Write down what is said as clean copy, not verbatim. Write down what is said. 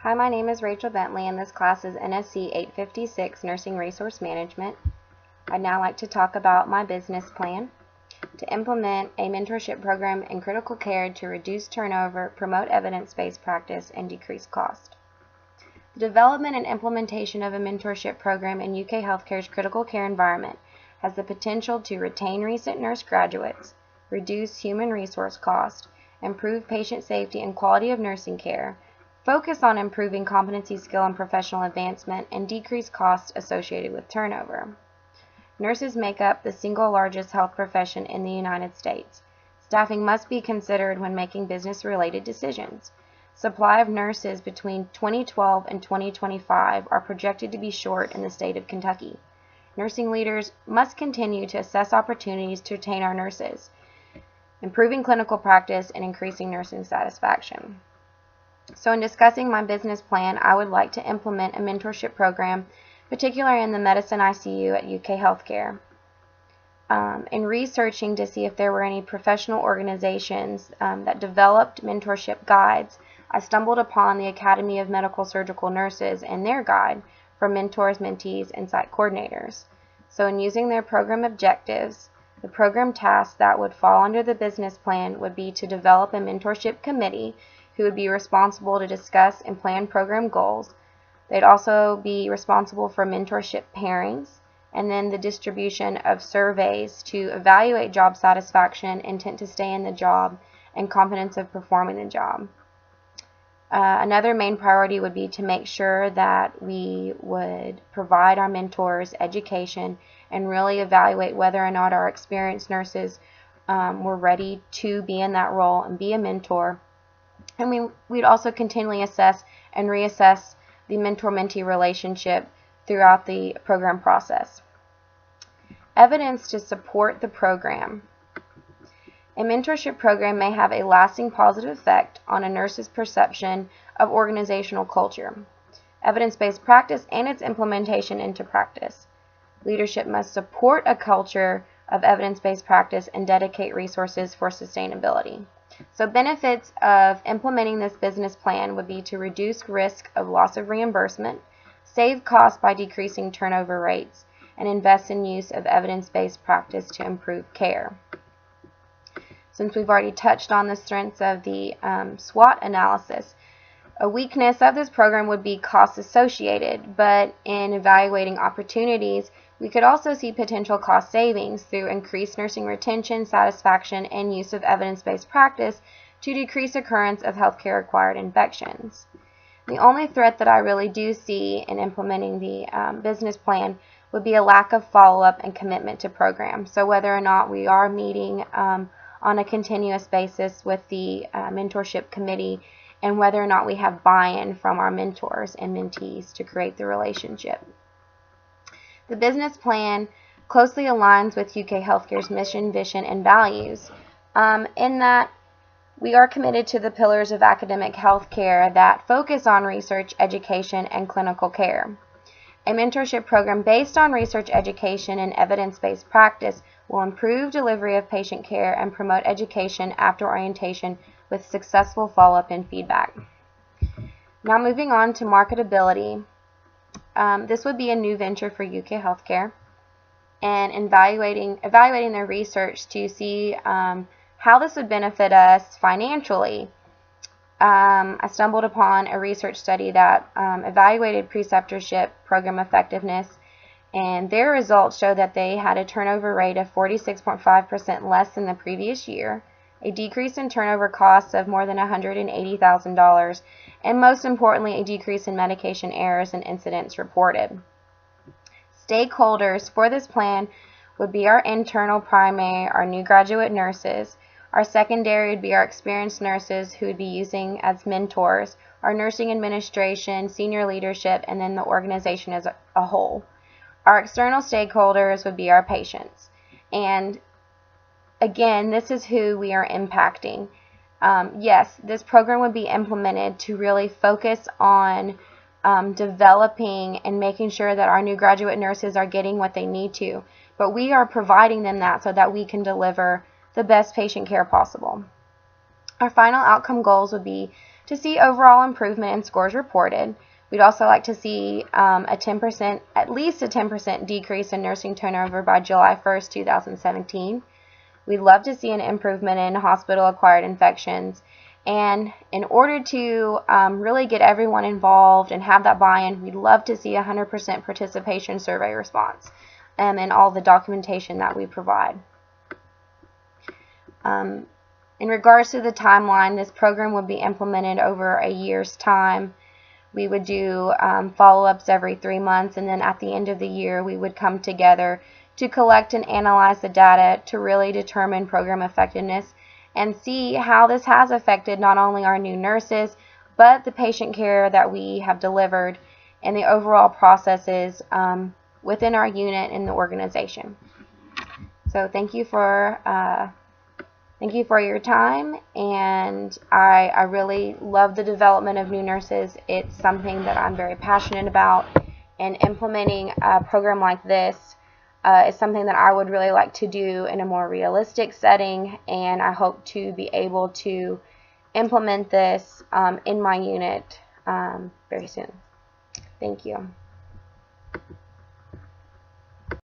Hi, my name is Rachel Bentley, and this class is NSC 856, Nursing Resource Management. I'd now like to talk about my business plan to implement a mentorship program in critical care to reduce turnover, promote evidence-based practice, and decrease cost. The development and implementation of a mentorship program in UK healthcare's critical care environment has the potential to retain recent nurse graduates, reduce human resource cost, improve patient safety and quality of nursing care, focus on improving competency, skill, and professional advancement, and decrease costs associated with turnover. Nurses make up the single largest health profession in the United States. Staffing must be considered when making business-related decisions. Supply of nurses between 2012 and 2025 are projected to be short in the state of Kentucky. Nursing leaders must continue to assess opportunities to retain our nurses, improving clinical practice and increasing nursing satisfaction. So in discussing my business plan, I would like to implement a mentorship program, particularly in the medicine ICU at UK Healthcare. In researching to see if there were any professional organizations that developed mentorship guides, I stumbled upon the Academy of Medical Surgical Nurses and their guide for mentors, mentees, and site coordinators. So in using their program objectives, the program tasks that would fall under the business plan would be to develop a mentorship committee who would be responsible to discuss and plan program goals. They'd also be responsible for mentorship pairings, and then the distribution of surveys to evaluate job satisfaction, intent to stay in the job, and competence of performing the job. Another main priority would be to make sure that we would provide our mentors education and really evaluate whether or not our experienced nurses were ready to be in that role and be a mentor. And we'd also continually assess and reassess the mentor-mentee relationship throughout the program process. Evidence to support the program. A mentorship program may have a lasting positive effect on a nurse's perception of organizational culture, evidence-based practice, and its implementation into practice. Leadership must support a culture of evidence-based practice and dedicate resources for sustainability. So benefits of implementing this business plan would be to reduce risk of loss of reimbursement, save costs by decreasing turnover rates, and invest in use of evidence-based practice to improve care. Since we've already touched on the strengths of the SWOT analysis, a weakness of this program would be costs associated, but in evaluating opportunities, we could also see potential cost savings through increased nursing retention, satisfaction, and use of evidence-based practice to decrease occurrence of healthcare-acquired infections. The only threat that I really do see in implementing the business plan would be a lack of follow-up and commitment to programs. So whether or not we are meeting on a continuous basis with the mentorship committee, and whether or not we have buy-in from our mentors and mentees to create the relationship. The business plan closely aligns with UK Healthcare's mission, vision, and values, in that we are committed to the pillars of academic healthcare that focus on research, education, and clinical care. A mentorship program based on research, education, and evidence-based practice will improve delivery of patient care and promote education after orientation with successful follow-up and feedback. Now moving on to marketability. This would be a new venture for UK Healthcare, and evaluating their research to see how this would benefit us financially. I stumbled upon a research study that evaluated preceptorship program effectiveness, and their results showed that they had a turnover rate of 46.5% less than the previous year, a decrease in turnover costs of more than $180,000, and most importantly, a decrease in medication errors and incidents reported. Stakeholders for this plan would be our internal primary, our new graduate nurses. Our secondary would be our experienced nurses who would be using as mentors, our nursing administration, senior leadership, and then the organization as a whole. Our external stakeholders would be our patients. And again, this is who we are impacting. Yes, this program would be implemented to really focus on developing and making sure that our new graduate nurses are getting what they need to. But we are providing them that so that we can deliver the best patient care possible. Our final outcome goals would be to see overall improvement in scores reported. We'd also like to see at least a 10% decrease in nursing turnover by July 1st, 2017. We'd love to see an improvement in hospital-acquired infections. And in order to really get everyone involved and have that buy-in, we'd love to see 100% participation survey response and all the documentation that we provide. In regards to the timeline, this program would be implemented over a year's time. We would do follow-ups every 3 months, and then at the end of the year we would come together to collect and analyze the data to really determine program effectiveness and see how this has affected not only our new nurses, but the patient care that we have delivered and the overall processes within our unit and the organization. So thank you for your time, and I really love the development of new nurses. It's something that I'm very passionate about, and implementing a program like this is something that I would really like to do in a more realistic setting, and I hope to be able to implement this in my unit very soon. Thank you.